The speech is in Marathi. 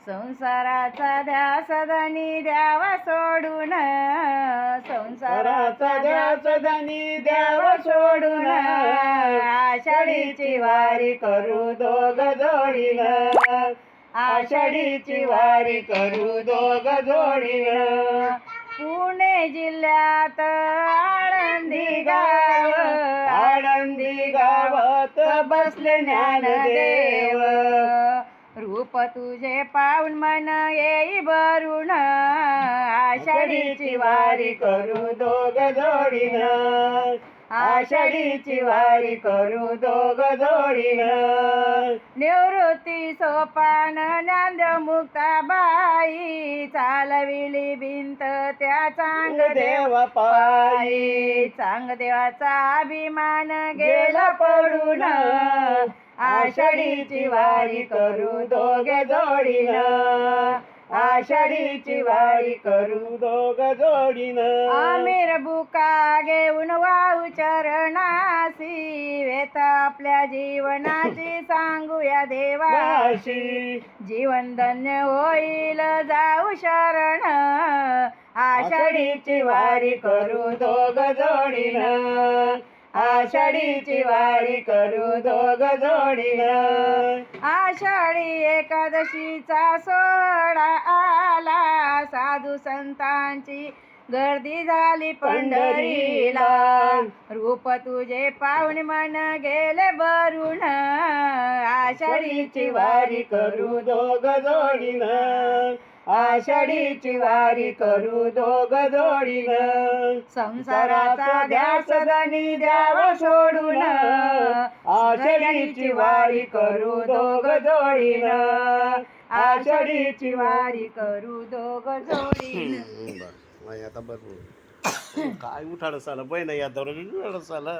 संसाराचा ध्यास धनी द्यावा सोडून, संसाराचा ध्यास धनी द्यावा सोडून, आषाढीची वारी करू दोघ जोडीनं, आषाढीची वारी करू दोघ जोडीनं. पुणे जिल्ह्यात आळंदी गाव, आळंदी गावात बसले ज्ञानदेव, रूप तुझे पाहून मन येई भरून, आषाढीची वारी करू दोघ जोडीनं, आषाढीची वारी करू दोघ जोडीनं. निवृत्ती सोपान ज्ञानदेव मुक्ताबाई, चालविली भिंत त्या चांगदेव पायी, चांगदेवाचा अभिमान गेला पडून, आषाढीची वारी करू दोघे जोडीनं, आषाढीची वारी करू दोघ जोडीनं. आमिर बुका घेऊन वाहू चरणासी, वेत आपल्या जीवनाची सांगूया देवाशी, जीवन धन्य होईल जाऊ शरण, आषाढीची वारी करू दोघ जोडीनं, आषाढीची वारी करू दोघ जोडीनं. आषाढी एकादशीचा सोहळा आला, साधू संतांची गर्दी झाली पंढरीला, रूप तुझे पाहून मन गेले भरून, आषाढीची वारी करू दोघ जोडीनं, आषाढीची वारी करू दोघ जोडीनं. संसाराचा ध्यास धनी द्यावा सोडून, आषाढीची वारी करू दोघ जोडीनं, आषाढीची वारी करू दोघ जोडीनं. आता बरोबर काय उठाड साला बहिण या दररोज उठाड साला